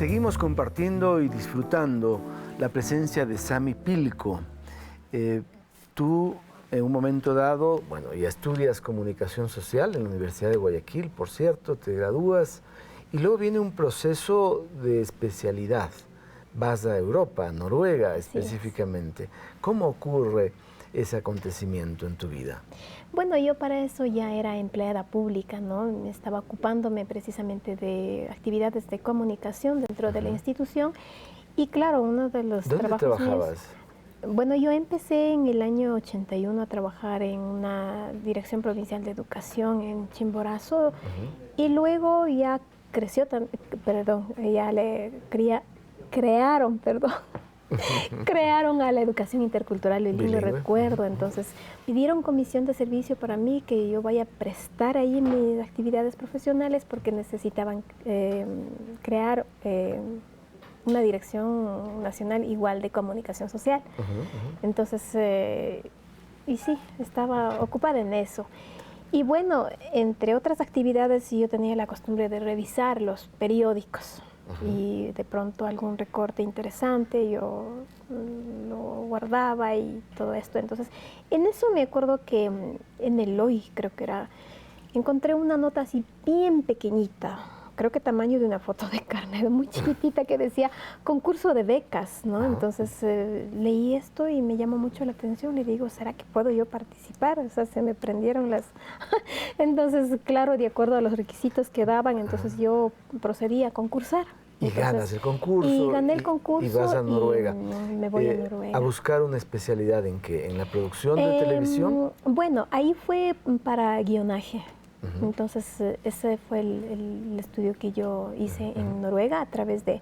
Seguimos compartiendo y disfrutando la presencia de Sami Pilco. Tú, en un momento dado, bueno, ya estudias comunicación social en la Universidad de Guayaquil, por cierto, te gradúas, y luego viene un proceso de especialidad. Vas a Europa, a Noruega específicamente. ¿Cómo ocurre ese acontecimiento en tu vida? Bueno, yo para eso ya era empleada pública, ¿no? Estaba ocupándome precisamente de actividades de comunicación dentro de la institución. Y claro, uno de los ¿Dónde trabajabas? Bueno, yo empecé en el año 81 a trabajar en una dirección provincial de educación en Chimborazo, y luego ya creció, crearon a la educación intercultural el lindo recuerdo. Entonces pidieron comisión de servicio para mí, que yo vaya a prestar ahí mis actividades profesionales, porque necesitaban crear una dirección nacional igual de comunicación social. Entonces, y sí, estaba ocupada en eso. Y bueno, entre otras actividades, yo tenía la costumbre de revisar los periódicos. Y de pronto algún recorte interesante yo lo guardaba y todo esto. Entonces, en eso me acuerdo que en el Hoy, creo que era, encontré una nota así bien pequeñita, creo que tamaño de una foto de carnet, muy chiquitita, que decía concurso de becas, ¿no? Entonces leí esto y me llamó mucho la atención. Le digo, ¿será que puedo yo participar? O sea, se me prendieron las... Entonces, claro, de acuerdo a los requisitos que daban, entonces yo procedí a concursar. Y entonces, ganas el concurso. Y gané el concurso. Y vas a Noruega. Y me voy a Noruega. ¿A buscar una especialidad en qué? ¿En la producción de televisión? Bueno, ahí fue para guionaje. Entonces, ese fue el estudio que yo hice en Noruega a través de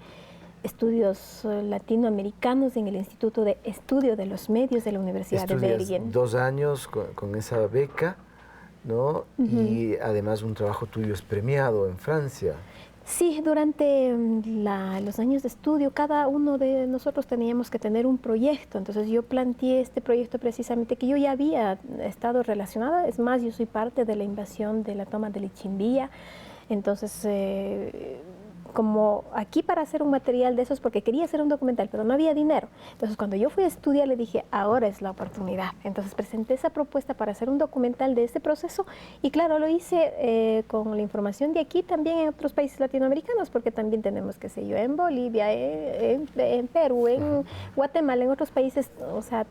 estudios latinoamericanos en el Instituto de Estudio de los Medios de la Universidad de Bergen. 2 años con esa beca, ¿no? Y además un trabajo tuyo es premiado en Francia. Sí, durante los años de estudio, cada uno de nosotros teníamos que tener un proyecto. Entonces yo planteé este proyecto precisamente, que yo ya había estado relacionada. Es más, yo soy parte de la invasión de la toma de Lichimbía. Entonces, como aquí para hacer un material de esos, porque quería hacer un documental, pero no había dinero. Entonces, cuando yo fui a estudiar, le dije, ahora es la oportunidad. Entonces, presenté esa propuesta para hacer un documental de este proceso, y claro, lo hice con la información de aquí, también en otros países latinoamericanos, porque también tenemos, qué sé yo, en Bolivia, en Perú, en Guatemala, en otros países, o sea,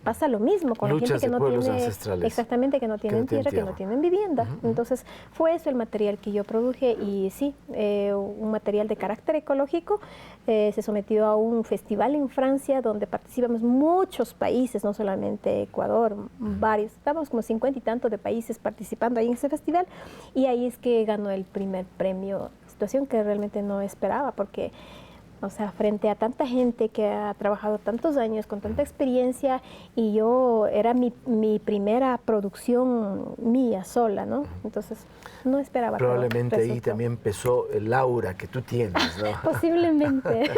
pasa lo mismo con la gente que no tiene, exactamente, que no tienen tierra, que no tienen vivienda. Entonces, fue eso el material que yo produje, y sí, un material de carácter ecológico. Se sometió a un festival en Francia donde participamos muchos países, no solamente Ecuador, varios, estábamos como 50 y tantos de países participando ahí en ese festival, y ahí es que ganó el primer premio, situación que realmente no esperaba, porque... O sea, frente a tanta gente que ha trabajado tantos años, con tanta experiencia, y yo era mi primera producción mía sola, ¿no? Entonces, no esperaba. Probablemente ahí también pesó el aura que tú tienes, ¿no? Posiblemente.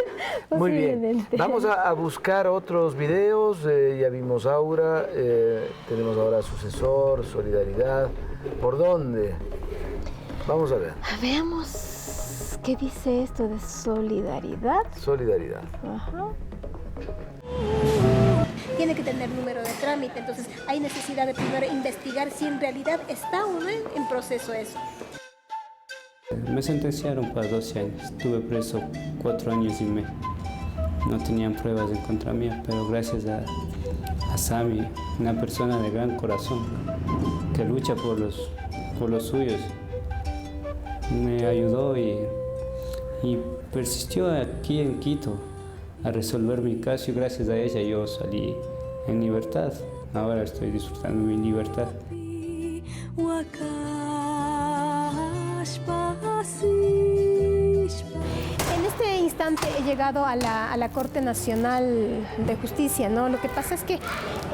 Muy bien. Vamos a buscar otros videos. Ya vimos aura, tenemos ahora sucesor, solidaridad. ¿Por dónde? Vamos a ver. Veamos. ¿Qué dice esto de solidaridad? Solidaridad. Ajá. Tiene que tener número de trámite, entonces hay necesidad de primero investigar si en realidad está o no en proceso eso. Me sentenciaron para 12 años, estuve preso 4 años y medio. No tenían pruebas en contra mía, pero gracias a Sami, una persona de gran corazón que lucha por los suyos, me ayudó y persistió aquí en Quito a resolver mi caso, y gracias a ella yo salí en libertad. Ahora estoy disfrutando mi libertad. En este instante he llegado a la Corte Nacional de Justicia, ¿no? Lo que pasa es que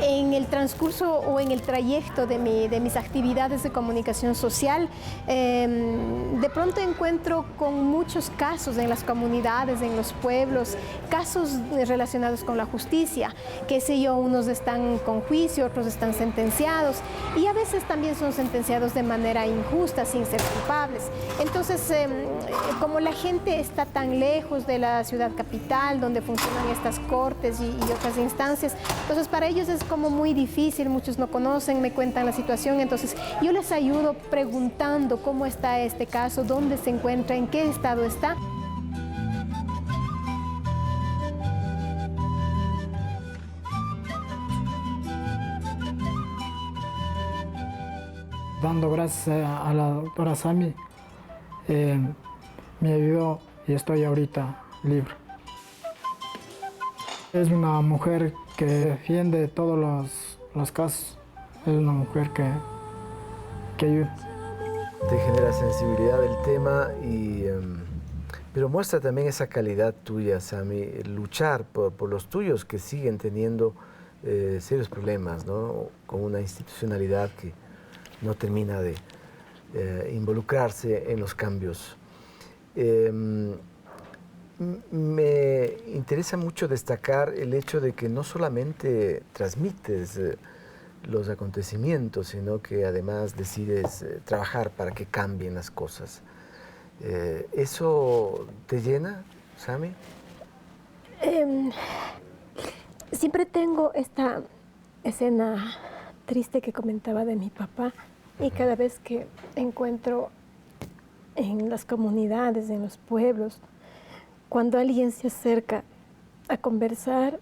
en el transcurso o en el trayecto de mis actividades de comunicación social, de pronto encuentro con muchos casos en las comunidades, en los pueblos, casos relacionados con la justicia, qué sé yo, unos están con juicio, otros están sentenciados, y a veces también son sentenciados de manera injusta, sin ser culpables. Entonces, como la gente gente está tan lejos de la ciudad capital, donde funcionan estas cortes y otras instancias. Entonces, para ellos es como muy difícil, muchos no conocen, me cuentan la situación. Entonces, yo les ayudo preguntando cómo está este caso, dónde se encuentra, en qué estado está. Dando gracias a la doctora Sami, me ayudó y estoy ahorita libre. Es una mujer que defiende todos los casos, es una mujer que ayuda. Te genera sensibilidad del tema, pero muestra también esa calidad tuya, Sami, luchar por los tuyos que siguen teniendo serios problemas, ¿no? Con una institucionalidad que no termina de involucrarse en los cambios. Me interesa mucho destacar el hecho de que no solamente transmites los acontecimientos, sino que además decides trabajar para que cambien las cosas. ¿Eso te llena, Sami? Siempre tengo esta escena triste que comentaba de mi papá, y cada vez que encuentro en las comunidades, en los pueblos, cuando alguien se acerca a conversar,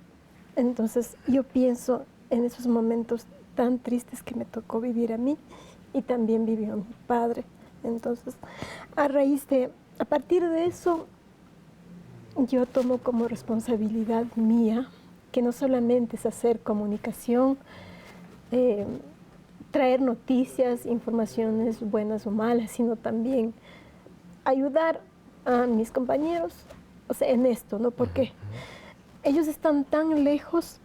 entonces yo pienso en esos momentos tan tristes que me tocó vivir a mí y también vivió mi padre. Entonces, a partir de eso, yo tomo como responsabilidad mía que no solamente es hacer comunicación, traer noticias, informaciones buenas o malas, sino también ayudar a mis compañeros, o sea, en esto, ¿no? Porque ellos están tan lejos,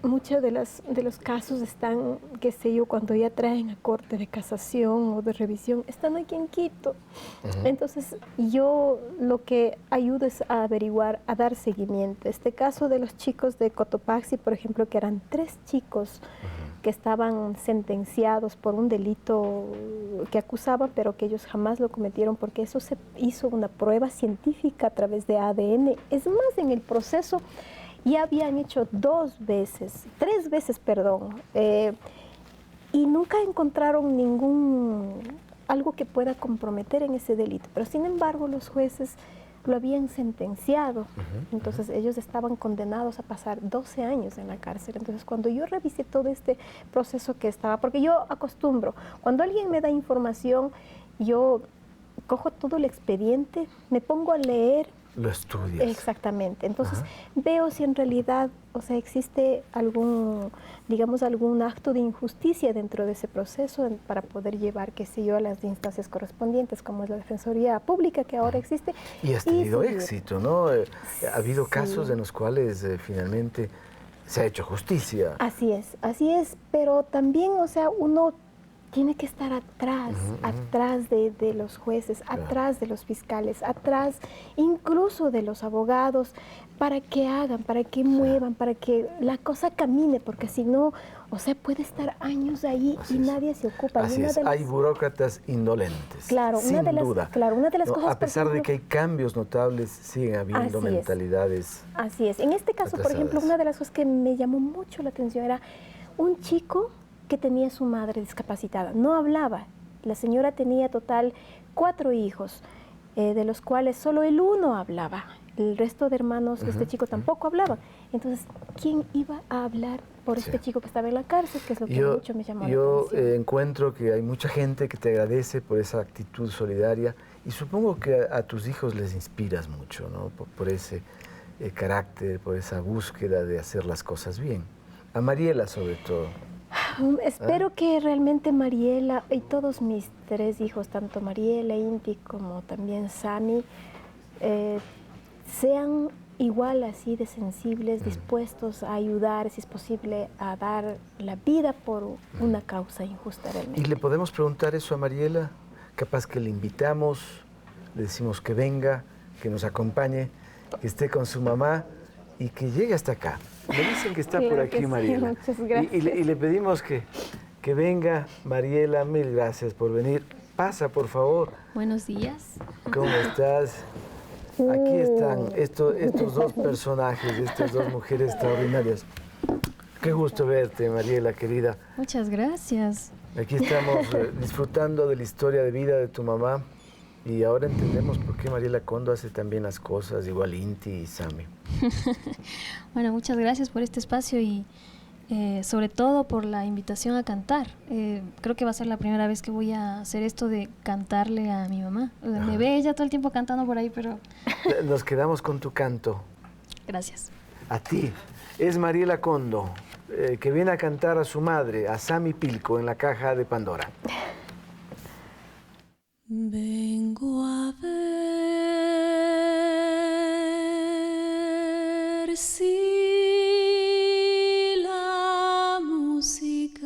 muchos de los casos están, qué sé yo, cuando ya traen a corte de casación o de revisión, están aquí en Quito. Entonces, yo lo que ayudo es a averiguar, a dar seguimiento. Este caso de los chicos de Cotopaxi, por ejemplo, que eran 3 chicos que estaban sentenciados por un delito que acusaban, pero que ellos jamás lo cometieron, porque eso se hizo una prueba científica a través de ADN. Es más, en el proceso ya habían hecho 3 veces, perdón, y nunca encontraron algo que pueda comprometer en ese delito. Pero sin embargo, los jueces lo habían sentenciado. Entonces ellos estaban condenados a pasar 12 años en la cárcel. Entonces cuando yo revisé todo este proceso que estaba, porque yo acostumbro, cuando alguien me da información, yo cojo todo el expediente, me pongo a leer. Lo estudias. Exactamente. Entonces veo si en realidad, o sea, existe algún acto de injusticia dentro de ese proceso para poder llevar, qué sé yo, a las instancias correspondientes, como es la Defensoría Pública que ahora existe. Y has tenido éxito, ¿no? Ha habido casos en los cuales finalmente se ha hecho justicia. Así es, pero también, o sea, uno tiene que estar atrás de los jueces, atrás de los fiscales, atrás incluso de los abogados, para que hagan, para que muevan, para que la cosa camine, porque si no, o sea, puede estar años ahí y nadie se ocupa. Así es, hay burócratas indolentes, claro, sin duda. Claro, una de las cosas... A pesar de que hay cambios notables, siguen habiendo mentalidades. Así es. En este caso, por ejemplo, una de las cosas que me llamó mucho la atención era un chico que tenía su madre discapacitada. No hablaba. La señora tenía total 4 hijos, de los cuales solo el 1 hablaba. El resto de hermanos de este chico tampoco hablaban. Entonces, ¿quién iba a hablar por este chico que estaba en la cárcel? Que es lo que mucho me llamó la atención. Yo encuentro que hay mucha gente que te agradece por esa actitud solidaria y supongo que a tus hijos les inspiras mucho, ¿no? Por ese carácter, por esa búsqueda de hacer las cosas bien. A Mariela, sobre todo. Espero que realmente Mariela y todos mis 3 hijos, tanto Mariela, Inti como también Sami, sean igual así de sensibles, dispuestos a ayudar, si es posible, a dar la vida por una causa injusta realmente. ¿Y le podemos preguntar eso a Mariela? Capaz que le invitamos, le decimos que venga, que nos acompañe, que esté con su mamá y que llegue hasta acá. Me dicen que está por aquí, Mariela. Muchas gracias. Y le pedimos que venga, Mariela. Mil gracias por venir. Pasa, por favor. Buenos días. ¿Cómo estás? Aquí están estos dos personajes, estas dos mujeres extraordinarias. Qué gusto verte, Mariela, querida. Muchas gracias. Aquí estamos disfrutando de la historia de vida de tu mamá y ahora entendemos por qué Mariela Condo hace también las cosas, igual Inti y Sami. Bueno, muchas gracias por este espacio y sobre todo por la invitación a cantar. Creo que va a ser la primera vez que voy a hacer esto de cantarle a mi mamá. Me ve ella todo el tiempo cantando por ahí, pero... Nos quedamos con tu canto. Gracias. A ti. Es Mariela Condo, que viene a cantar a su madre, a Sami Pilco, en la Caja de Pandora. Vengo a ver si la música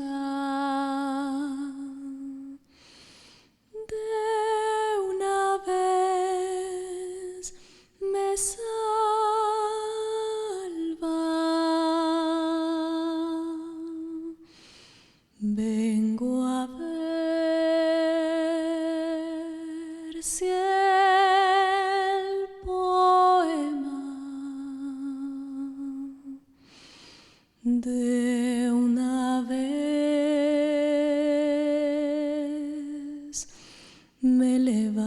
de una vez me salva. Vengo a ver si el poema de una vez me levanta.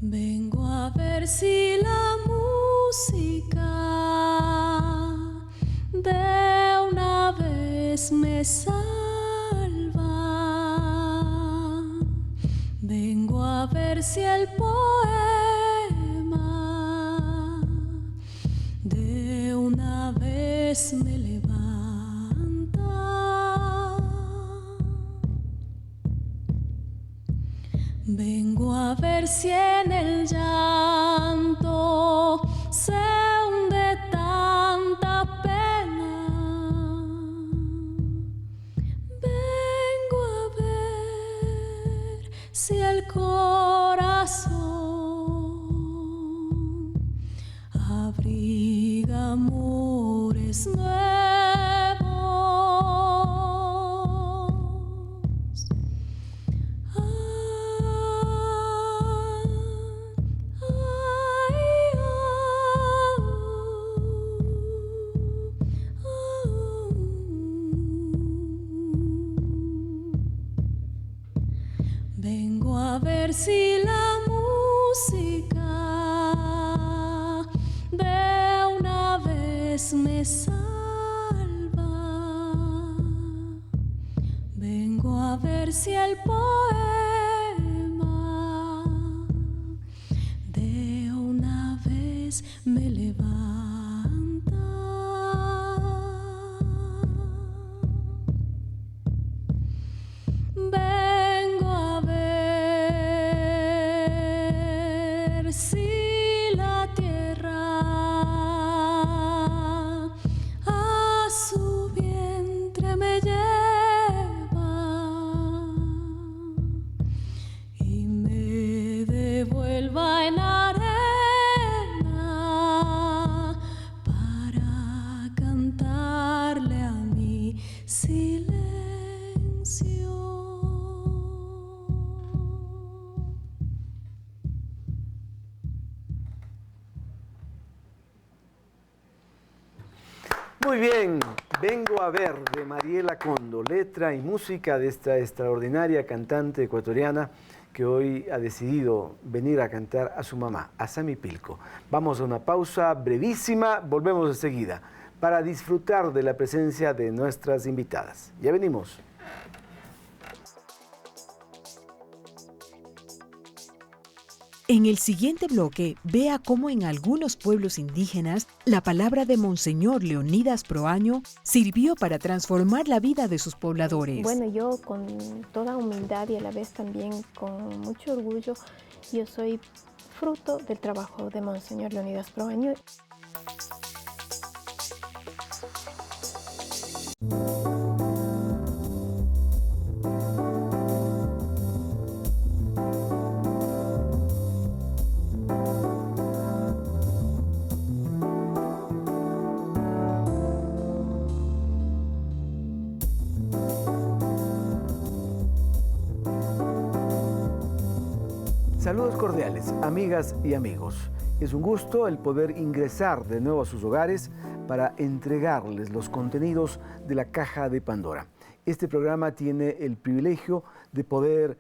Vengo a ver si la música de una vez me salva. Vengo a ver si el poema de una vez me levanta. Vengo a ver si en el llanto se hunde tanta pena. Vengo a ver si el corazón abriga amores nuevos. Vengo a ver si la música de una vez me salva. Vengo a ver si el poema de una vez me levanta. Vengo a ver si la tierra a su vientre me lleva y me devuelva en arena para cantarle a mi silencio. Muy bien, Vengo a ver de Mariela Condo, letra y música de esta extraordinaria cantante ecuatoriana que hoy ha decidido venir a cantar a su mamá, a Sami Pilco. Vamos a una pausa brevísima, volvemos enseguida para disfrutar de la presencia de nuestras invitadas. Ya venimos. En el siguiente bloque, vea cómo en algunos pueblos indígenas la palabra de Monseñor Leonidas Proaño sirvió para transformar la vida de sus pobladores. Bueno, yo con toda humildad y a la vez también con mucho orgullo, yo soy fruto del trabajo de Monseñor Leonidas Proaño. Saludos cordiales, amigas y amigos. Es un gusto el poder ingresar de nuevo a sus hogares para entregarles los contenidos de la Caja de Pandora. Este programa tiene el privilegio de poder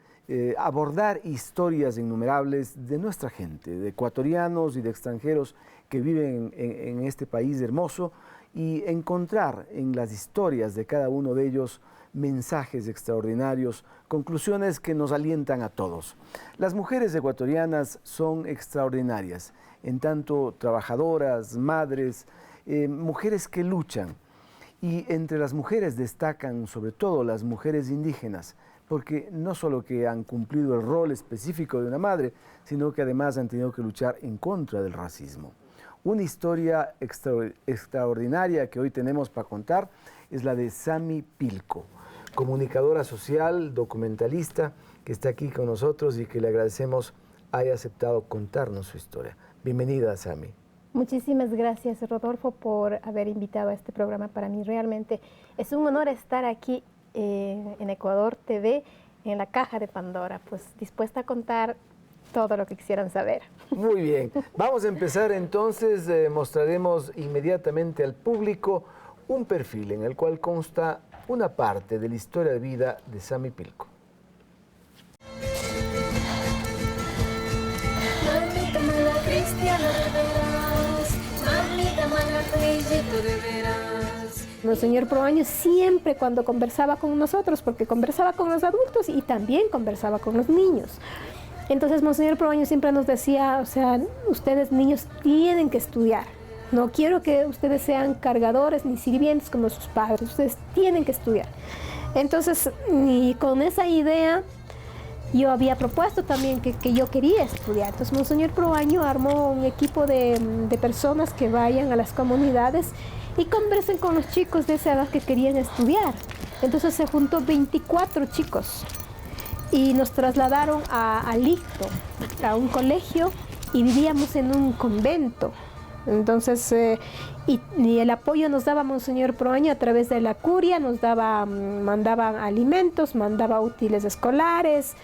abordar historias innumerables de nuestra gente, de ecuatorianos y de extranjeros que viven en este país hermoso, y encontrar en las historias de cada uno de ellos mensajes extraordinarios, conclusiones que nos alientan a todos. Las mujeres ecuatorianas son extraordinarias, en tanto trabajadoras, madres, mujeres que luchan. Y entre las mujeres destacan sobre todo las mujeres indígenas, porque no solo que han cumplido el rol específico de una madre, sino que además han tenido que luchar en contra del racismo. Una historia extraordinaria que hoy tenemos para contar es la de Sami Pilco, comunicadora social, documentalista, que está aquí con nosotros y que le agradecemos haya aceptado contarnos su historia. Bienvenida, Sami. Muchísimas gracias, Rodolfo, por haber invitado a este programa. Para mí realmente es un honor estar aquí en Ecuador TV, en la Caja de Pandora, pues dispuesta a contar todo lo que quisieran saber. Muy bien, vamos a empezar entonces. Mostraremos inmediatamente al público un perfil en el cual consta una parte de la historia de vida de Sami Pilco. Monseñor Proaño siempre cuando conversaba con nosotros, porque conversaba con los adultos y también conversaba con los niños. Entonces Monseñor Proaño siempre nos decía, o sea, ustedes niños tienen que estudiar. No quiero que ustedes sean cargadores ni sirvientes como sus padres, ustedes tienen que estudiar. Entonces, y con esa idea, yo había propuesto también que yo quería estudiar. Entonces Monseñor Proaño armó un equipo de personas que vayan a las comunidades y conversen con los chicos de esa edad que querían estudiar. Entonces se juntó 24 chicos y nos trasladaron a Licto, a un colegio, y vivíamos en un convento. Entonces, y el apoyo nos daba Monseñor Proaño a través de la curia, mandaba alimentos, mandaba útiles escolares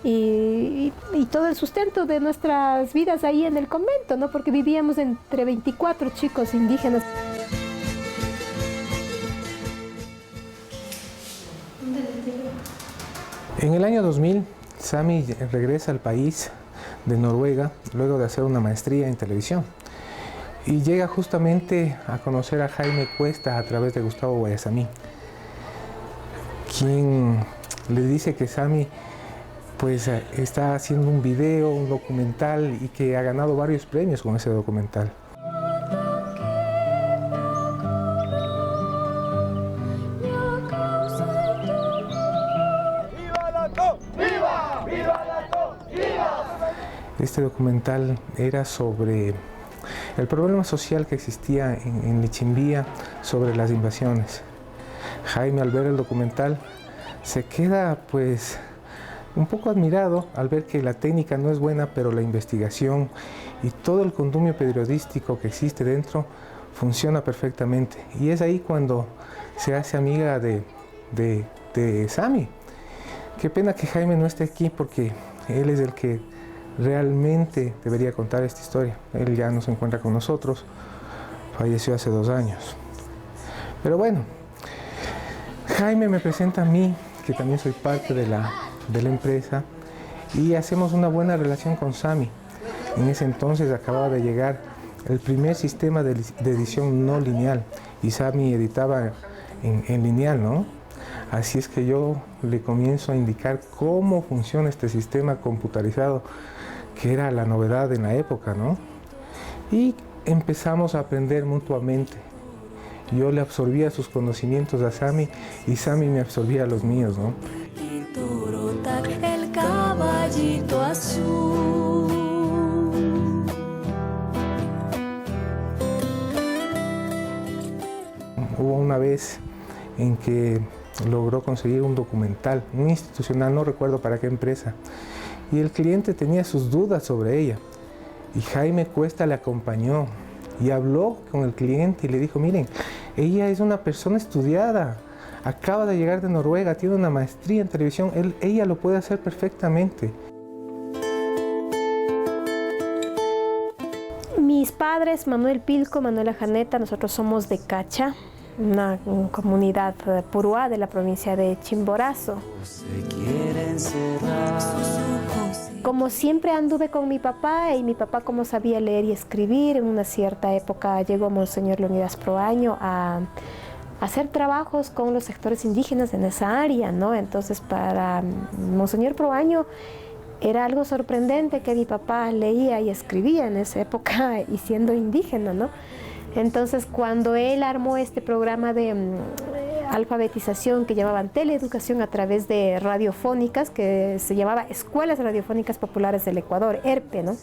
y todo el sustento de nuestras vidas ahí en el convento, ¿no? Porque vivíamos entre 24 chicos indígenas. En el año 2000, Sami regresa al país de Noruega luego de hacer una maestría en televisión y llega justamente a conocer a Jaime Cuesta a través de Gustavo Guayasamín, quien le dice que Sami pues está haciendo un video, un documental, y que ha ganado varios premios con ese documental. Este documental era sobre el problema social que existía en Lichimbía sobre las invasiones. Jaime, al ver el documental, se queda pues un poco admirado al ver que la técnica no es buena, pero la investigación y todo el condumio periodístico que existe dentro funciona perfectamente. Y es ahí cuando se hace amiga de Sami. Qué pena que Jaime no esté aquí, porque él es el que realmente debería contar esta historia. Él ya no se encuentra con nosotros, falleció hace 2 años. Pero bueno, Jaime me presenta a mí, que también soy parte de la empresa, y hacemos una buena relación con Sami. En ese entonces acababa de llegar el primer sistema de edición no lineal, y Sami editaba en lineal, ¿no? Así es que yo le comienzo a indicar cómo funciona este sistema computarizado, que era la novedad en la época, ¿no? Y empezamos a aprender mutuamente. Yo le absorbía sus conocimientos a Sami y Sami me absorbía los míos, ¿no? El caballito azul. Hubo una vez en que logró conseguir un documental, un institucional, no recuerdo para qué empresa, y el cliente tenía sus dudas sobre ella, y Jaime Cuesta le acompañó y habló con el cliente y le dijo: miren, ella es una persona estudiada, acaba de llegar de Noruega, tiene una maestría en televisión, ella lo puede hacer perfectamente. Mis padres, Manuel Pilco, Manuela Janeta, nosotros somos de Cacha, una comunidad purúa de la provincia de Chimborazo. Como siempre anduve con mi papá, y mi papá, como sabía leer y escribir, en una cierta época llegó Monseñor Leonidas Proaño a hacer trabajos con los sectores indígenas en esa área, ¿no? Entonces, para Monseñor Proaño era algo sorprendente que mi papá leía y escribía en esa época y siendo indígena, ¿no? Entonces, cuando él armó este programa de alfabetización que llamaban teleeducación a través de radiofónicas, que se llamaba Escuelas Radiofónicas Populares del Ecuador, ERPE, ¿no?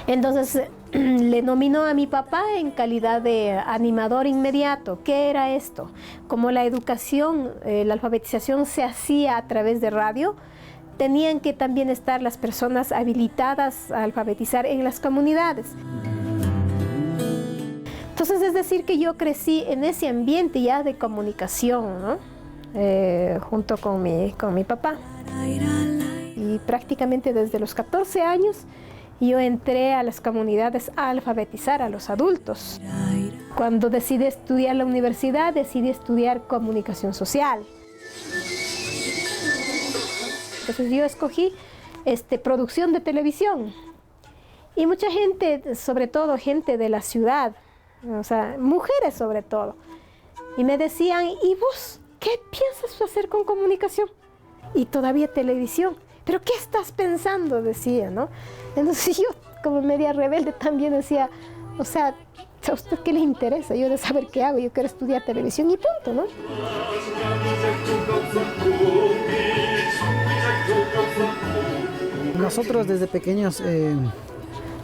Entonces, le nominó a mi papá en calidad de animador inmediato. ¿Qué era esto? Como la educación, la alfabetización se hacía a través de radio, tenían que también estar las personas habilitadas a alfabetizar en las comunidades. Entonces, es decir, que yo crecí en ese ambiente ya de comunicación, ¿no? Junto con mi papá. Y prácticamente desde los 14 años yo entré a las comunidades a alfabetizar a los adultos. Cuando decidí estudiar la universidad, decidí estudiar comunicación social. Entonces yo escogí producción de televisión. Y mucha gente, sobre todo gente de la ciudad, o sea, mujeres sobre todo, y me decían, ¿y vos qué piensas hacer con comunicación? Y todavía televisión. ¿Pero qué estás pensando? Decía, ¿no? Entonces yo, como media rebelde, también decía, o sea, ¿a usted qué le interesa? Yo de saber qué hago, yo quiero estudiar televisión y punto, ¿no? Nosotros desde pequeños,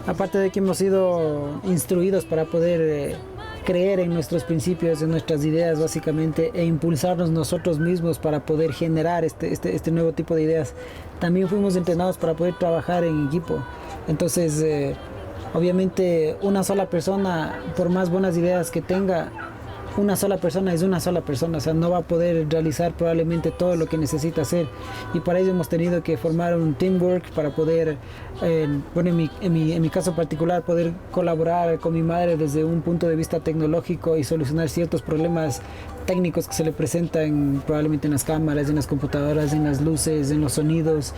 aparte de que hemos sido instruidos para poder creer en nuestros principios, en nuestras ideas básicamente, e impulsarnos nosotros mismos para poder generar este nuevo tipo de ideas, también fuimos entrenados para poder trabajar en equipo. Entonces, obviamente una sola persona, por más buenas ideas que tenga, una sola persona es una sola persona, o sea, no va a poder realizar probablemente todo lo que necesita hacer, y para ello hemos tenido que formar un teamwork para poder, bueno, en mi caso particular, poder colaborar con mi madre desde un punto de vista tecnológico y solucionar ciertos problemas técnicos que se le presentan probablemente en las cámaras, en las computadoras, en las luces, en los sonidos.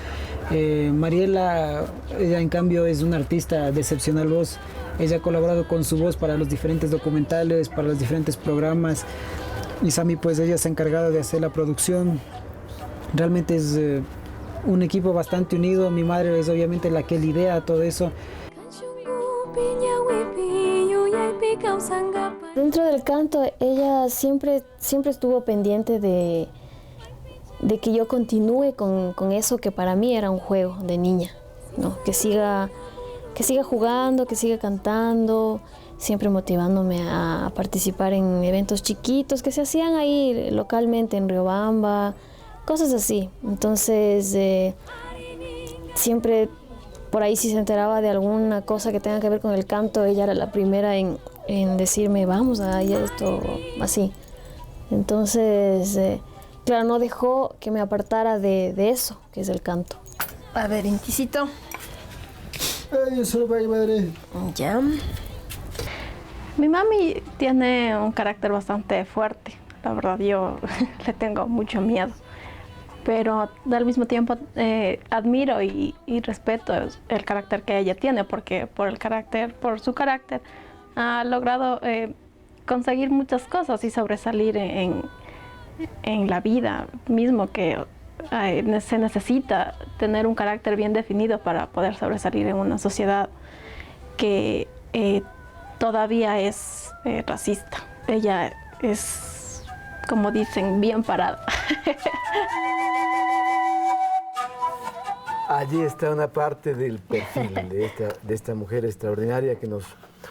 Mariela, ella en cambio es una artista de excepcional voz. Ella ha colaborado con su voz para los diferentes documentales, para los diferentes programas. Y Sami, pues ella se ha encargado de hacer la producción. Realmente es un equipo bastante unido. Mi madre es obviamente la que lidera todo eso. Dentro del canto, ella siempre estuvo pendiente de que yo continúe con eso que para mí era un juego de niña, ¿no? Que siga jugando, que siga cantando, siempre motivándome a participar en eventos chiquitos que se hacían ahí localmente en Riobamba, cosas así. Entonces, siempre por ahí, si se enteraba de alguna cosa que tenga que ver con el canto, ella era la primera en decirme, vamos a ir esto así. Entonces, claro, no dejó que me apartara de eso, que es el canto. A ver, Intisito. Ay, yo solo voy, madre. Ya. Mi mami tiene un carácter bastante fuerte. La verdad, yo le tengo mucho miedo. Pero al mismo tiempo admiro y respeto el carácter que ella tiene, porque por su carácter ha logrado conseguir muchas cosas y sobresalir en la vida mismo, que se necesita tener un carácter bien definido para poder sobresalir en una sociedad que todavía es racista. Ella es, como dicen, bien parada. Allí está una parte del perfil de esta mujer extraordinaria que nos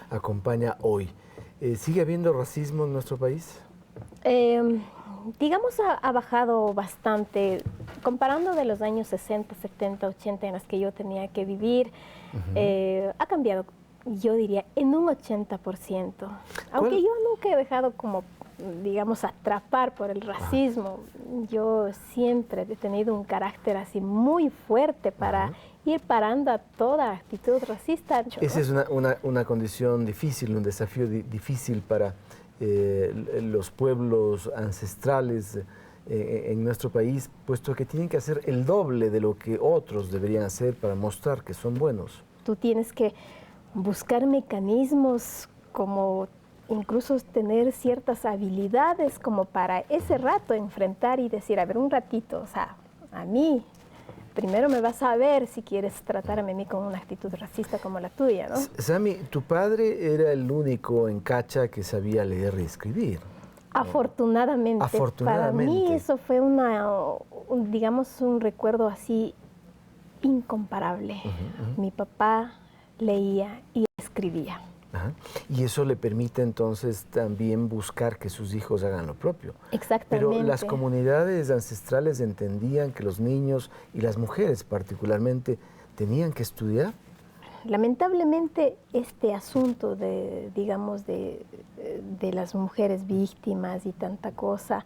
acompaña hoy. ¿Sigue habiendo racismo en nuestro país? Digamos, ha bajado bastante. Comparando de los años 60, 70, 80 en los que yo tenía que vivir, ha cambiado, yo diría, en un 80%. Aunque yo nunca he dejado como, digamos, atrapar por el racismo. Yo siempre he tenido un carácter así muy fuerte para ir parando a toda actitud racista. Esa es una condición difícil, un desafío difícil para los pueblos ancestrales en nuestro país, puesto que tienen que hacer el doble de lo que otros deberían hacer para mostrar que son buenos. Tú tienes que buscar mecanismos, como incluso tener ciertas habilidades como para ese rato enfrentar y decir, a ver, un ratito, o sea, a mí, primero me vas a ver si quieres tratarme a mí con una actitud racista como la tuya, ¿no? Sami, tu padre era el único en Cacha que sabía leer y escribir. Afortunadamente. Para mí eso fue digamos, un recuerdo así incomparable. Mi papá leía y escribía. Ajá. Y eso le permite entonces también buscar que sus hijos hagan lo propio. Exactamente. Pero las comunidades ancestrales entendían que los niños y las mujeres particularmente tenían que estudiar. Lamentablemente este asunto digamos, de las mujeres víctimas y tanta cosa,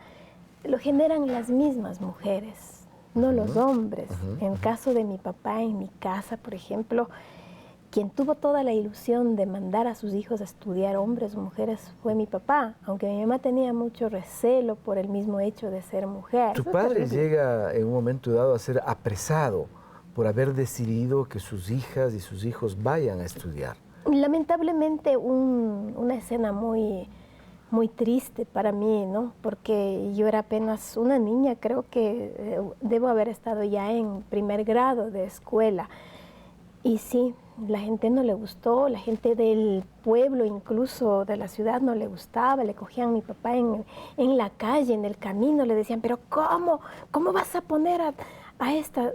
lo generan las mismas mujeres, no los hombres. En el caso de mi papá, en mi casa, por ejemplo, quien tuvo toda la ilusión de mandar a sus hijos a estudiar, hombres o mujeres, fue mi papá, aunque mi mamá tenía mucho recelo por el mismo hecho de ser mujer. Tu padre llega en un momento dado a ser apresado por haber decidido que sus hijas y sus hijos vayan a estudiar. Lamentablemente una escena muy triste para mí, ¿no? Porque yo era apenas una niña, creo que debo haber estado ya en primer grado de escuela. Y sí, la gente no le gustó, la gente del pueblo, incluso de la ciudad, no le gustaba, le cogían a mi papá en la calle, en el camino, le decían, pero ¿cómo vas a poner a estas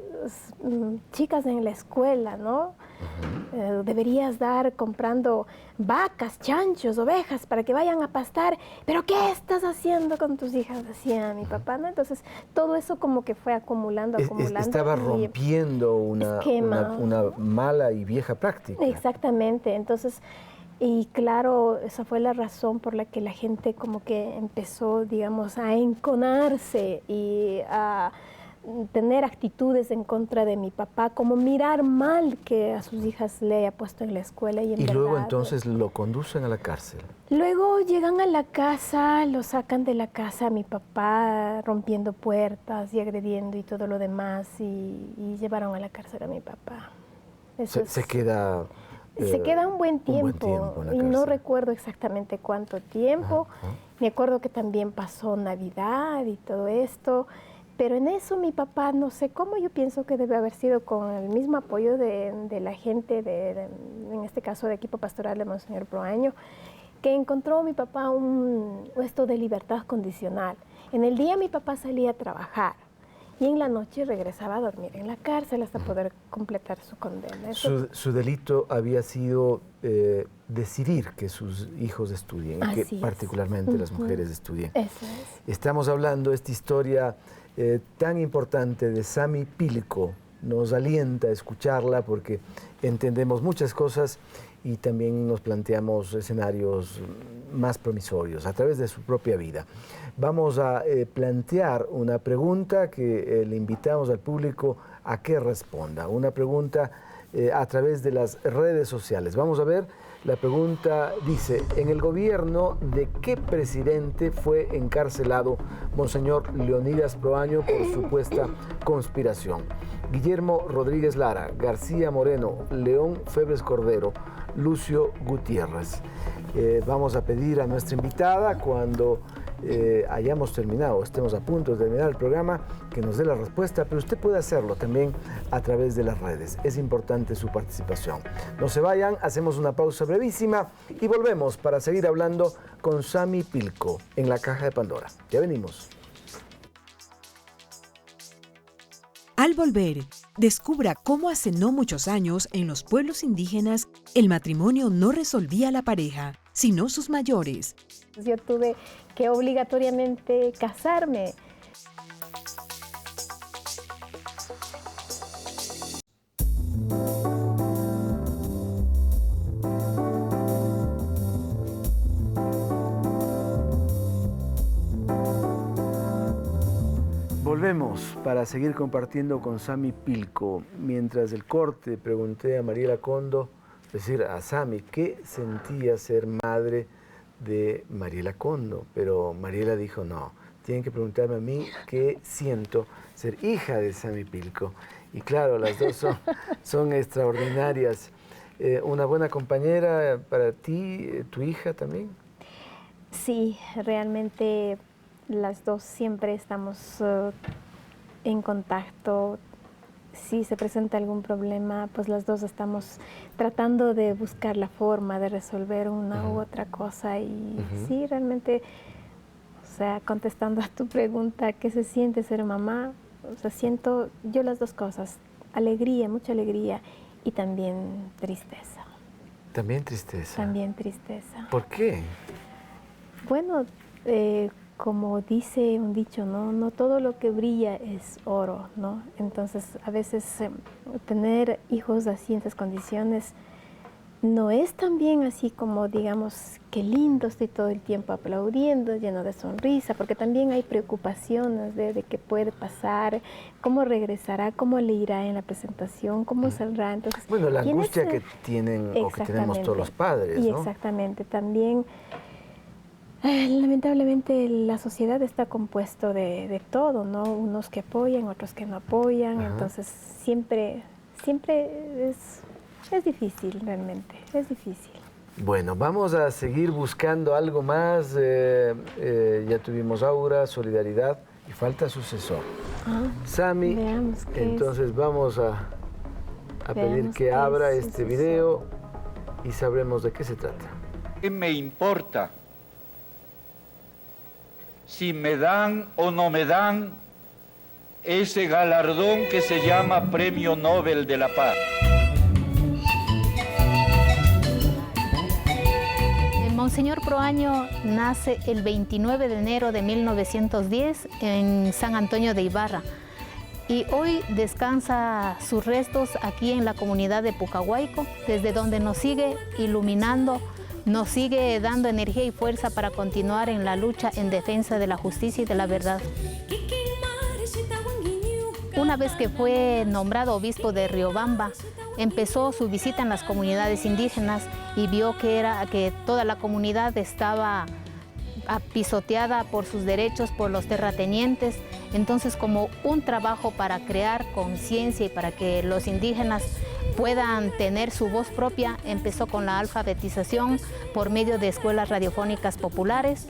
chicas en la escuela, ¿no? Deberías dar comprando vacas, chanchos, ovejas para que vayan a pastar. ¿Pero qué estás haciendo con tus hijas? Decía mi papá, ¿no? Entonces, todo eso como que fue acumulando. Estaba rompiendo una mala y vieja práctica. Exactamente. Entonces, y claro, esa fue la razón por la que la gente como que empezó, digamos, a enconarse y a tener actitudes en contra de mi papá, como mirar mal que a sus hijas le haya puesto en la escuela. Y luego entonces lo conducen a la cárcel. Luego llegan a la casa, lo sacan de la casa a mi papá rompiendo puertas y agrediendo y todo lo demás y llevaron a la cárcel a mi papá. Se queda un buen tiempo y no recuerdo exactamente cuánto tiempo. Me acuerdo que también pasó Navidad y todo esto. Pero en eso mi papá, no sé cómo, yo pienso que debe haber sido con el mismo apoyo de la gente, en este caso de equipo pastoral de Monseñor Proaño, que encontró mi papá esto de libertad condicional. En el día mi papá salía a trabajar y en la noche regresaba a dormir en la cárcel hasta poder completar su condena. Su delito había sido decidir que sus hijos estudien, que particularmente las mujeres estudien. Eso es. Estamos hablando de esta historia tan importante de Sami Pilco. Nos alienta a escucharla porque entendemos muchas cosas y también nos planteamos escenarios más promisorios a través de su propia vida. Vamos a plantear una pregunta que le invitamos al público a que responda. Una pregunta a través de las redes sociales. Vamos a ver, la pregunta dice, ¿en el gobierno de qué presidente fue encarcelado Monseñor Leonidas Proaño por supuesta conspiración? Guillermo Rodríguez Lara, García Moreno, León Febres Cordero, Lucio Gutiérrez. Vamos a pedir a nuestra invitada cuando hayamos terminado, estemos a punto de terminar el programa, que nos dé la respuesta, pero usted puede hacerlo también a través de las redes. Es importante su participación. No se vayan, hacemos una pausa brevísima y volvemos para seguir hablando con Sami Pilco en la Caja de Pandora. Ya venimos. Al volver, descubra cómo hace no muchos años en los pueblos indígenas el matrimonio no resolvía a la pareja, sino sus mayores. Yo tuve que obligatoriamente casarme. Volvemos para seguir compartiendo con Sami Pilco. Mientras el corte pregunté a Mariela Condo, es decir, a Sami, ¿qué sentía ser madre de Mariela Condo? Pero Mariela dijo, no, tienen que preguntarme a mí qué siento ser hija de Sami Pilco. Y claro, las dos son extraordinarias. ¿Una buena compañera para ti, tu hija también? Sí, realmente las dos siempre estamos en contacto. Si se presenta algún problema, pues las dos estamos tratando de buscar la forma de resolver una u otra cosa. Y sí, realmente, o sea, contestando a tu pregunta, ¿qué se siente ser mamá? O sea, siento yo las dos cosas, alegría, mucha alegría y también tristeza. ¿También tristeza? También tristeza. ¿Por qué? Bueno, como dice un dicho, ¿no? No todo lo que brilla es oro, ¿no? Entonces, a veces tener hijos así en esas condiciones no es tan bien así como, digamos, qué lindo, estoy todo el tiempo aplaudiendo, lleno de sonrisa, porque también hay preocupaciones de qué puede pasar, cómo regresará, cómo le irá en la presentación, cómo saldrá. Entonces, bueno, la angustia que tienen o que tenemos todos los padres, ¿no? Y exactamente, también lamentablemente la sociedad está compuesto de todo, ¿no? Unos que apoyan, otros que no apoyan, entonces siempre es difícil realmente, es difícil. Bueno, vamos a seguir buscando algo más. Ya tuvimos aura, solidaridad y falta sucesor. Sami, entonces vamos a pedir que abra este video y sabremos de qué se trata. ¿Qué me importa si me dan o no me dan ese galardón que se llama Premio Nobel de la Paz? Monseñor Proaño nace el 29 de enero de 1910 en San Antonio de Ibarra y hoy descansa sus restos aquí en la comunidad de Pucahuayco, desde donde nos sigue iluminando, nos sigue dando energía y fuerza para continuar en la lucha en defensa de la justicia y de la verdad. Una vez que fue nombrado obispo de Riobamba, empezó su visita en las comunidades indígenas y vio que toda la comunidad estaba pisoteada por sus derechos, por los terratenientes. Entonces, como un trabajo para crear conciencia y para que los indígenas puedan tener su voz propia, empezó con la alfabetización por medio de escuelas radiofónicas populares.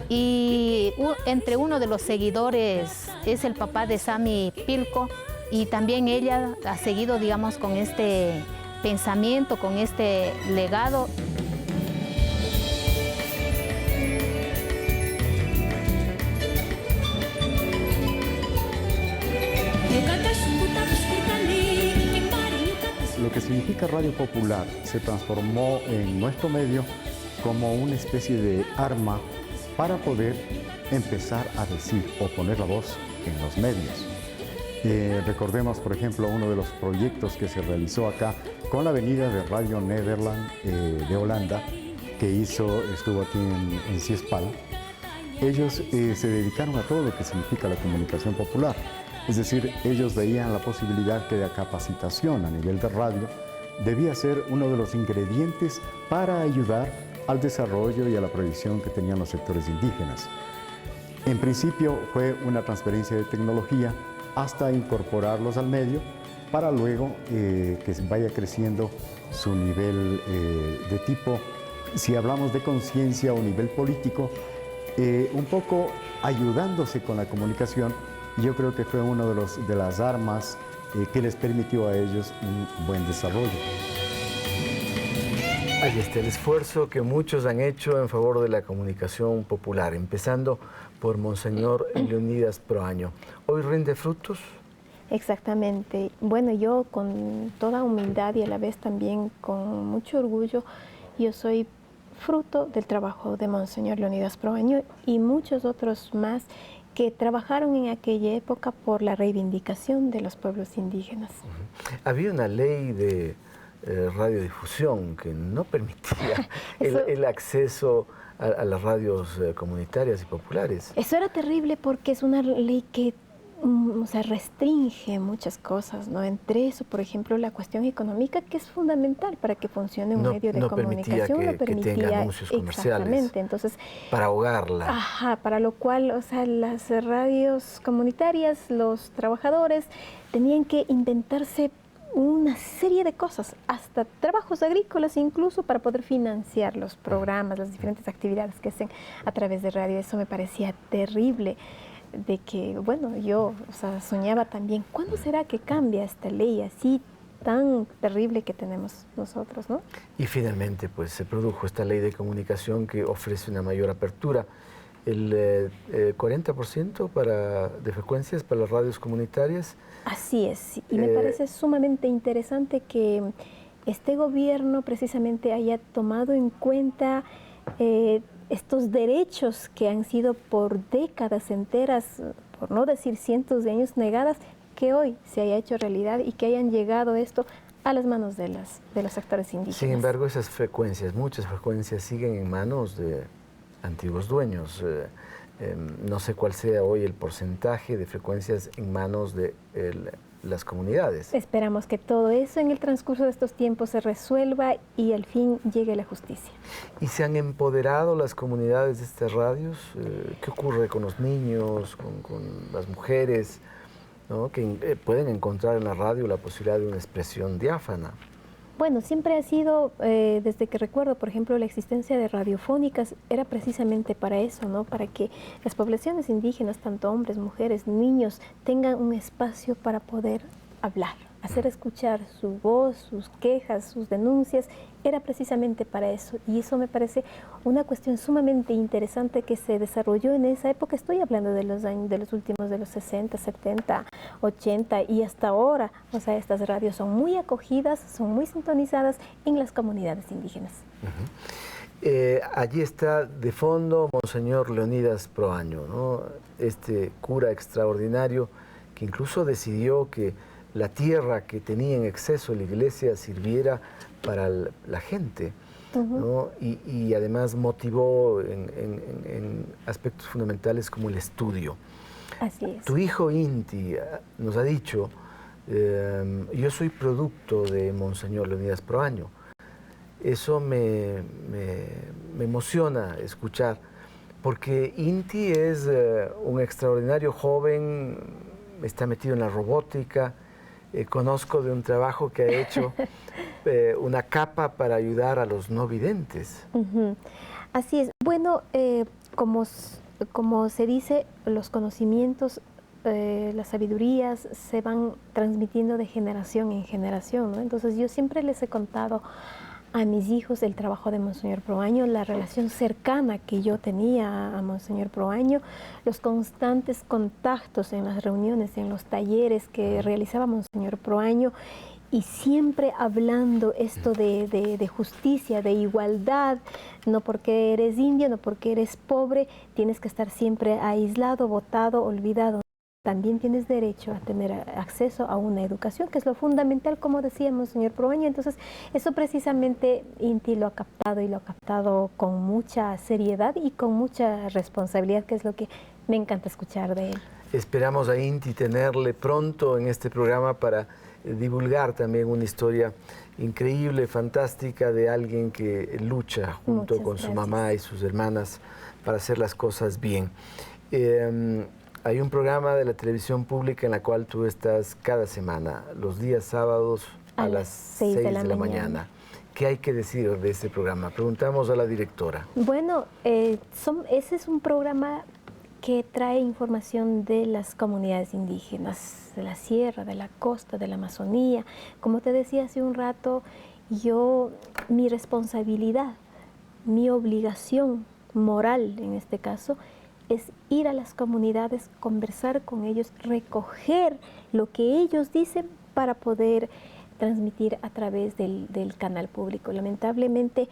Y entre uno de los seguidores es el papá de Sami Pilco, y también ella ha seguido, digamos, con este pensamiento, con este legado. Lo que significa Radio Popular se transformó en nuestro medio como una especie de arma para poder empezar a decir o poner la voz en los medios. Recordemos, por ejemplo, uno de los proyectos que se realizó acá con la venida de Radio Nederland de Holanda, que estuvo aquí en Ciespal. Ellos se dedicaron a todo lo que significa la comunicación popular. Es decir, ellos veían la posibilidad que la capacitación a nivel de radio debía ser uno de los ingredientes para ayudar al desarrollo y a la previsión que tenían los sectores indígenas. En principio fue una transferencia de tecnología hasta incorporarlos al medio para luego que vaya creciendo su nivel de tipo, si hablamos de conciencia o nivel político, un poco ayudándose con la comunicación. Yo creo que fue una de las armas que les permitió a ellos un buen desarrollo. Ahí está el esfuerzo que muchos han hecho en favor de la comunicación popular, empezando por Monseñor Leonidas Proaño. ¿Hoy rinde frutos? Exactamente. Bueno, yo con toda humildad y a la vez también con mucho orgullo, yo soy fruto del trabajo de Monseñor Leonidas Proaño y muchos otros más que trabajaron en aquella época por la reivindicación de los pueblos indígenas. Había una ley de radiodifusión que no permitía el acceso a las radios comunitarias y populares. Eso era terrible porque es una ley que o sea, restringe muchas cosas, ¿no? Entre eso, por ejemplo, la cuestión económica, que es fundamental para que funcione un medio de comunicación. No permitía que tenga anuncios comerciales. Exactamente. Entonces, para ahogarla. Ajá, para lo cual, o sea, las radios comunitarias, los trabajadores tenían que inventarse una serie de cosas, hasta trabajos agrícolas incluso, para poder financiar los programas, las diferentes actividades que hacen a través de radio. Eso me parecía terrible, de que, bueno, yo, o sea, soñaba también, ¿cuándo será que cambia esta ley así tan terrible que tenemos nosotros, ¿no? Y finalmente, pues, se produjo esta ley de comunicación que ofrece una mayor apertura. El 40% de frecuencias para las radios comunitarias. Así es, y me parece sumamente interesante que este gobierno precisamente haya tomado en cuenta estos derechos que han sido por décadas enteras, por no decir cientos de años negadas, que hoy se haya hecho realidad y que hayan llegado esto a las manos de los actores indígenas. Sin embargo, esas frecuencias, muchas frecuencias, siguen en manos de antiguos dueños. No sé cuál sea hoy el porcentaje de frecuencias en manos de las comunidades. Esperamos que todo eso en el transcurso de estos tiempos se resuelva y al fin llegue la justicia. ¿Y se han empoderado las comunidades de estas radios? ¿Qué ocurre con los niños, con las mujeres, ¿no? Que pueden encontrar en la radio la posibilidad de una expresión diáfana? Bueno, siempre ha sido, desde que recuerdo, por ejemplo, la existencia de radiofónicas, era precisamente para eso, ¿no? Para que las poblaciones indígenas, tanto hombres, mujeres, niños, tengan un espacio para poder hablar, hacer escuchar su voz, sus quejas, sus denuncias, era precisamente para eso. Y eso me parece una cuestión sumamente interesante que se desarrolló en esa época. Estoy hablando de los años, de los últimos, de los 60, 70, 80 y hasta ahora. O sea, estas radios son muy acogidas, son muy sintonizadas en las comunidades indígenas. Allí está de fondo Monseñor Leonidas Proaño, ¿no? Este cura extraordinario que incluso decidió que la tierra que tenía en exceso la iglesia sirviera para la gente, ¿no? Y además motivó en aspectos fundamentales como el estudio. Así es. Tu hijo Inti nos ha dicho, yo soy producto de Monseñor Leonidas Proaño. Eso me emociona escuchar, porque Inti es un extraordinario joven, está metido en la robótica. Conozco de un trabajo que ha hecho una capa para ayudar a los no videntes. Así es. Bueno, como se dice, los conocimientos, las sabidurías se van transmitiendo de generación en generación, ¿no? Entonces yo siempre les he contado a mis hijos el trabajo de Monseñor Proaño, la relación cercana que yo tenía a Monseñor Proaño, los constantes contactos en las reuniones, en los talleres que realizaba Monseñor Proaño, y siempre hablando esto de justicia, de igualdad, no porque eres indio, no porque eres pobre, tienes que estar siempre aislado, botado, olvidado. También tienes derecho a tener acceso a una educación, que es lo fundamental, como decíamos, señor Proaño. Entonces, eso precisamente Inti lo ha captado y lo ha captado con mucha seriedad y con mucha responsabilidad, que es lo que me encanta escuchar de él. Esperamos a Inti tenerle pronto en este programa para divulgar también una historia increíble, fantástica, de alguien que lucha junto con su mamá y sus hermanas para hacer las cosas bien. Hay un programa de la televisión pública en la cual tú estás cada semana, los días sábados a las 6 de la mañana. ¿Qué hay que decir de este programa? Preguntamos a la directora. Bueno, ese es un programa que trae información de las comunidades indígenas, de la sierra, de la costa, de la Amazonía. Como te decía hace un rato, mi responsabilidad, mi obligación moral en este caso, es ir a las comunidades, conversar con ellos, recoger lo que ellos dicen para poder transmitir a través del canal público. Lamentablemente,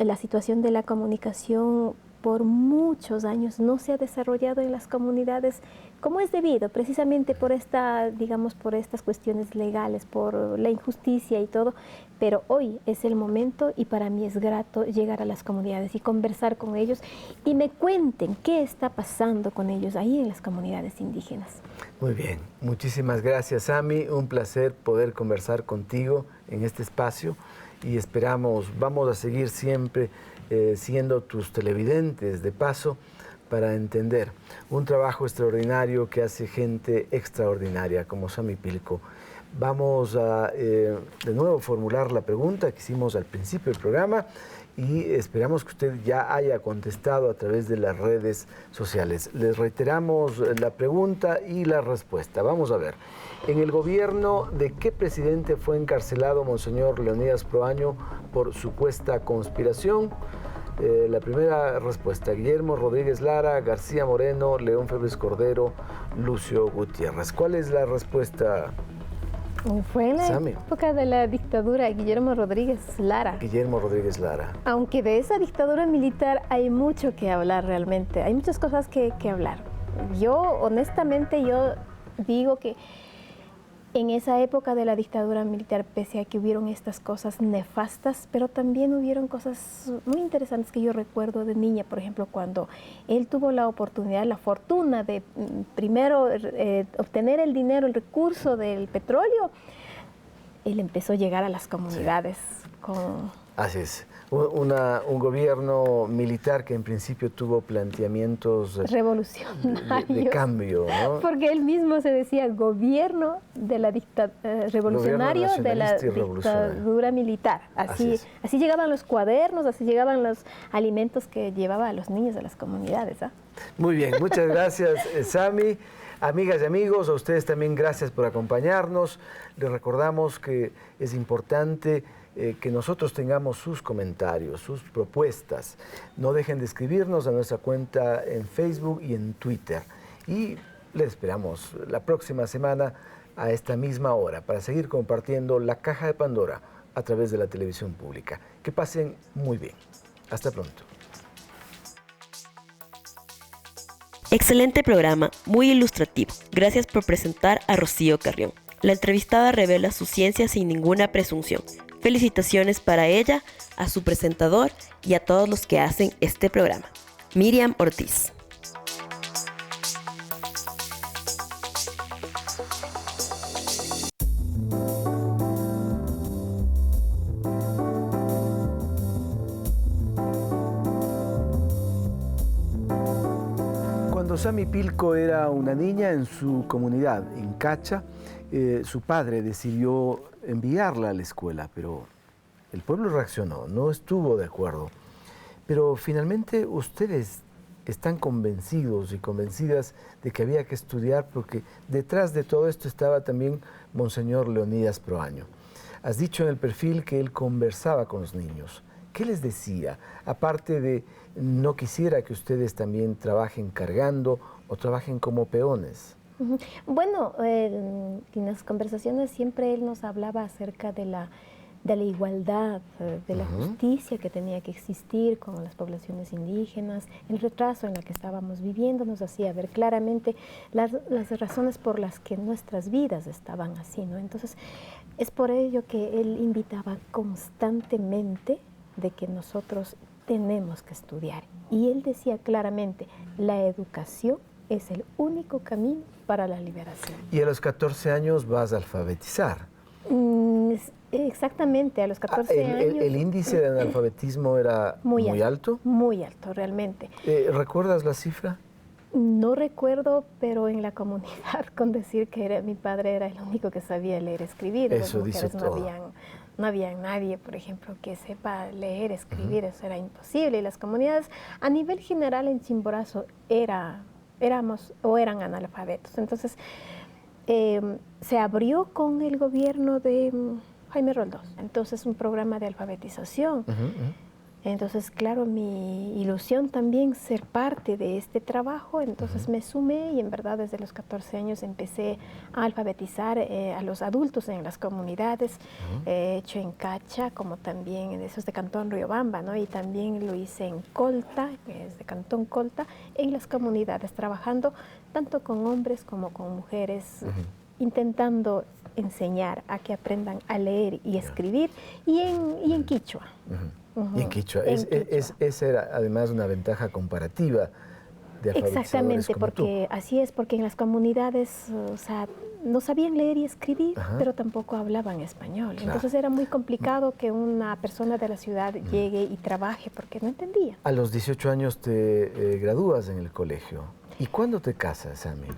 la situación de la comunicación por muchos años no se ha desarrollado en las comunidades como es debido, precisamente por digamos, por estas cuestiones legales, por la injusticia y todo, pero hoy es el momento y para mí es grato llegar a las comunidades y conversar con ellos y me cuenten qué está pasando con ellos ahí en las comunidades indígenas. Muy bien, muchísimas gracias, Sami, un placer poder conversar contigo en este espacio y vamos a seguir siempre siendo tus televidentes de paso, para entender un trabajo extraordinario que hace gente extraordinaria como Sami Pilco. Vamos a de nuevo formular la pregunta que hicimos al principio del programa y esperamos que usted ya haya contestado a través de las redes sociales. Les reiteramos la pregunta y la respuesta. Vamos a ver. ¿En el gobierno de qué presidente fue encarcelado Monseñor Leonidas Proaño por supuesta conspiración? La primera respuesta, Guillermo Rodríguez Lara, García Moreno, León Febres Cordero, Lucio Gutiérrez. ¿Cuál es la respuesta? Fue en la época de la dictadura, Guillermo Rodríguez Lara. Guillermo Rodríguez Lara. Aunque de esa dictadura militar hay mucho que hablar realmente, hay muchas cosas que hablar. Honestamente, yo digo que en esa época de la dictadura militar, pese a que hubieron estas cosas nefastas, pero también hubieron cosas muy interesantes que yo recuerdo de niña, por ejemplo, cuando él tuvo la oportunidad, la fortuna de primero obtener el dinero, el recurso del petróleo, él empezó a llegar a las comunidades con... Así es. Un gobierno militar que en principio tuvo planteamientos revolucionarios de cambio, ¿no? Porque él mismo se decía gobierno de la revolucionario de la dictadura militar. Así llegaban los cuadernos, así llegaban los alimentos que llevaba a los niños a las comunidades. ¿Ah? Muy bien, muchas gracias, Sami. Amigas y amigos, a ustedes también gracias por acompañarnos. Les recordamos que es importante que nosotros tengamos sus comentarios, sus propuestas. No dejen de escribirnos a nuestra cuenta en Facebook y en Twitter. Y les esperamos la próxima semana a esta misma hora para seguir compartiendo la Caja de Pandora a través de la televisión pública. Que pasen muy bien. Hasta pronto. Excelente programa, muy ilustrativo. Gracias por presentar a Rocío Carrión. La entrevistada revela su ciencia sin ninguna presunción. Felicitaciones para ella, a su presentador y a todos los que hacen este programa. Miriam Ortiz. Cuando Sami Pilco era una niña en su comunidad, en Cacha, su padre decidió enviarla a la escuela, pero el pueblo reaccionó, no estuvo de acuerdo. Pero finalmente ustedes están convencidos y convencidas de que había que estudiar porque detrás de todo esto estaba también Monseñor Leonidas Proaño. Has dicho en el perfil que él conversaba con los niños. ¿Qué les decía? Aparte de no quisiera que ustedes también trabajen cargando o trabajen como peones. Bueno, en las conversaciones siempre él nos hablaba acerca de la igualdad, de la justicia que tenía que existir con las poblaciones indígenas, el retraso en el que estábamos viviendo nos hacía ver claramente las razones por las que nuestras vidas estaban así, ¿no? Entonces, es por ello que él invitaba constantemente de que nosotros tenemos que estudiar. Y él decía claramente, la educación es el único camino para la liberación. Y a los 14 años vas a alfabetizar. Exactamente, a los 14 años. ¿El índice de analfabetismo era muy alto? Muy alto, realmente. ¿Recuerdas la cifra? No recuerdo, pero en la comunidad, con decir que mi padre era el único que sabía leer y escribir. Eso dice todo. No había nadie, por ejemplo, que sepa leer, escribir, eso era imposible. Y las comunidades, a nivel general en Chimborazo, eran analfabetos. Entonces, se abrió con el gobierno de Jaime Roldós, entonces un programa de alfabetización. Entonces, claro, mi ilusión también ser parte de este trabajo, entonces me sumé y en verdad desde los 14 años empecé a alfabetizar a los adultos en las comunidades, he hecho en Cacha, como también en esos de Cantón Riobamba, ¿no? Y también lo hice en Colta, que es de Cantón Colta, en las comunidades, trabajando tanto con hombres como con mujeres, intentando enseñar a que aprendan a leer y escribir, y en quichua. Y en quichua. Esa era además una ventaja comparativa de alfabetizadores. Exactamente, como porque tú. así es, porque en las comunidades, o sea, no sabían leer y escribir, pero tampoco hablaban español. Claro. Entonces era muy complicado que una persona de la ciudad llegue y trabaje porque no entendía. A los 18 años te gradúas en el colegio. ¿Y cuándo te casas, Sami?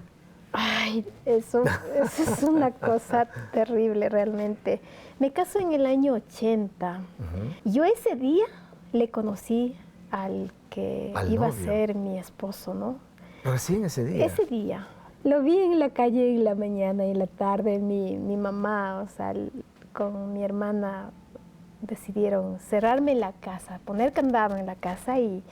Ay, eso es una cosa terrible realmente. Me caso en el año 80. Yo ese día le conocí al que iba a ser mi esposo, ¿no? ¿Recién ese día? Ese día. Lo vi en la calle en la mañana y en la tarde. Mi mamá, o sea, con mi hermana decidieron cerrarme la casa, poner candado en la casa y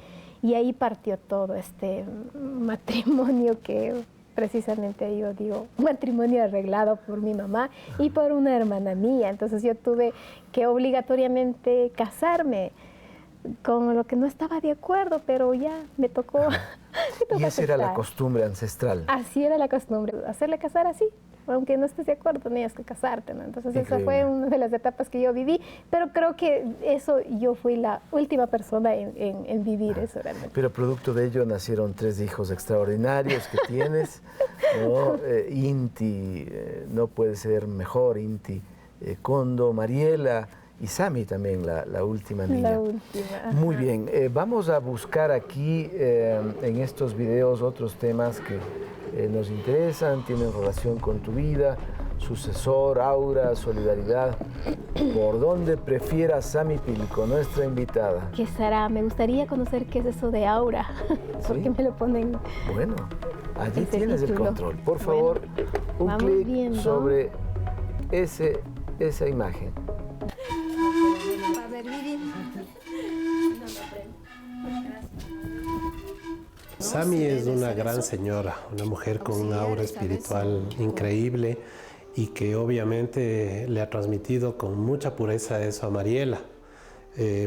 ahí partió todo este matrimonio que precisamente yo digo, un matrimonio arreglado por mi mamá y por una hermana mía. Entonces yo tuve que obligatoriamente casarme con lo que no estaba de acuerdo, pero ya me tocó. Y esa era la costumbre ancestral. Así era la costumbre, hacerle casar así. Aunque no estés de acuerdo, tenías que casarte, ¿no? Entonces esa fue una de las etapas que yo viví, pero creo que eso yo fui la última persona en vivir eso realmente. Pero producto de ello nacieron 3 hijos extraordinarios que tienes, ¿no? Inti, no puede ser mejor, Inti, Kondo, Mariela y Sami también, la última niña. La última. Muy bien, vamos a buscar aquí en estos videos otros temas que nos interesan, tienen relación con tu vida, sucesor, aura, solidaridad. ¿Por dónde prefiera Sami Pilco, nuestra invitada? ¿Qué será? Me gustaría conocer qué es eso de aura, porque me lo ponen. Bueno, allí tienes título. El control. Por favor, un clic sobre esa imagen. A ver, Vivi. Sami es una gran señora, una mujer con una aura espiritual increíble y que obviamente le ha transmitido con mucha pureza eso a Mariela.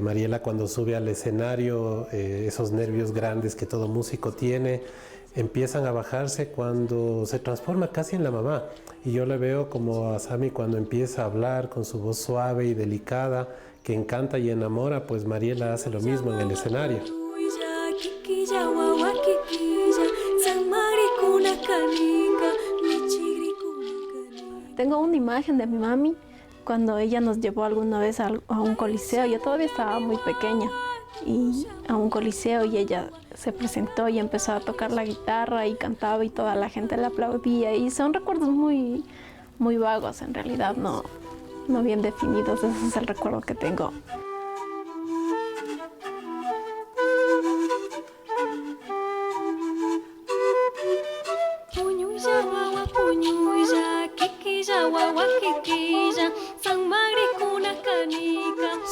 Mariela cuando sube al escenario, esos nervios grandes que todo músico tiene, empiezan a bajarse cuando se transforma casi en la mamá. Y yo le veo como a Sami cuando empieza a hablar con su voz suave y delicada, que encanta y enamora, pues Mariela hace lo mismo en el escenario. Tengo una imagen de mi mami cuando ella nos llevó alguna vez a un coliseo. Yo todavía estaba muy pequeña y a un coliseo y ella se presentó y empezó a tocar la guitarra y cantaba y toda la gente le aplaudía y son recuerdos muy, muy vagos en realidad, no bien definidos. Ese es el recuerdo que tengo.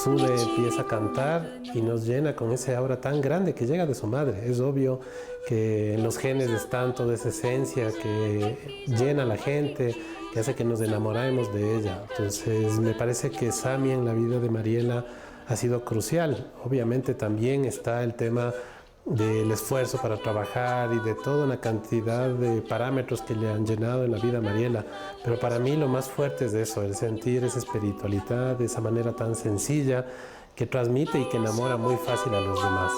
Sube, empieza a cantar y nos llena con ese aura tan grande que llega de su madre. Es obvio que en los genes está toda esa esencia que llena a la gente, que hace que nos enamoremos de ella. Entonces me parece que Sami en la vida de Mariela ha sido crucial. Obviamente también está el tema del esfuerzo para trabajar y de toda una cantidad de parámetros que le han llenado en la vida a Mariela. Pero para mí lo más fuerte es eso, el sentir esa espiritualidad de esa manera tan sencilla que transmite y que enamora muy fácil a los demás.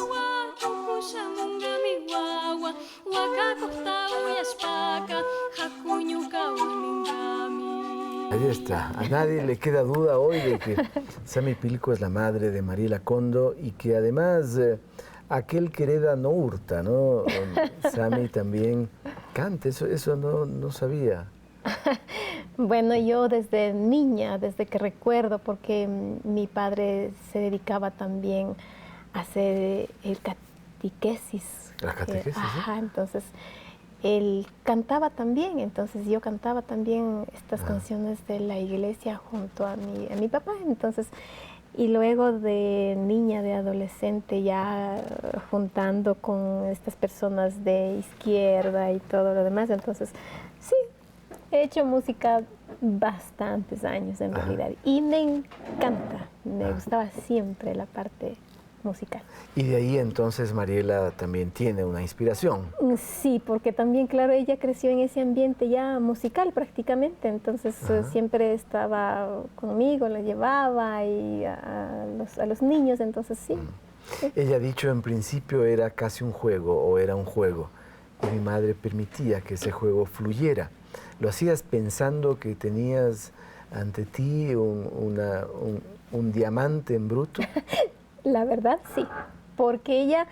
Ahí está, a nadie le queda duda hoy de que Sami Pilco es la madre de Mariela Kondo y que además aquel que hereda no hurta, ¿no? Sami también canta, eso no sabía. Bueno, yo desde niña, desde que recuerdo, porque mi padre se dedicaba también a hacer el catequesis. ¿La catequesis? Ajá, entonces él cantaba también, entonces yo cantaba también estas canciones de la iglesia junto a mi papá, entonces Y luego de niña, de adolescente, ya juntando con estas personas de izquierda y todo lo demás. Entonces, sí, he hecho música bastantes años en realidad. Y me encanta, me gustaba siempre la parte musical. Y de ahí entonces Mariela también tiene una inspiración. Sí, porque también, claro, ella creció en ese ambiente ya musical prácticamente, entonces siempre estaba conmigo, la llevaba y a los niños, entonces sí. Ella ha dicho en principio era casi un juego o era un juego y mi madre permitía que ese juego fluyera. ¿Lo hacías pensando que tenías ante ti un diamante en bruto? La verdad, sí, porque ella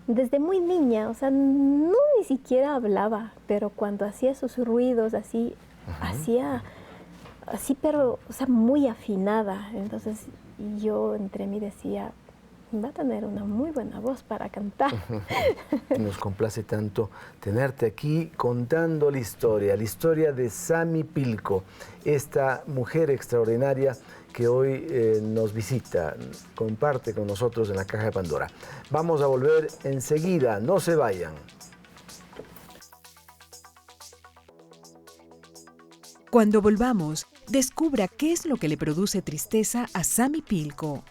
desde muy niña, o sea, no ni siquiera hablaba, pero cuando hacía sus ruidos así, hacía así, pero, o sea, muy afinada. Entonces yo entre mí decía, va a tener una muy buena voz para cantar. Nos complace tanto tenerte aquí contando la historia de Sami Pilco, esta mujer extraordinaria que hoy nos visita, comparte con nosotros en la Caja de Pandora. Vamos a volver enseguida, no se vayan. Cuando volvamos, descubra qué es lo que le produce tristeza a Sami Pilco.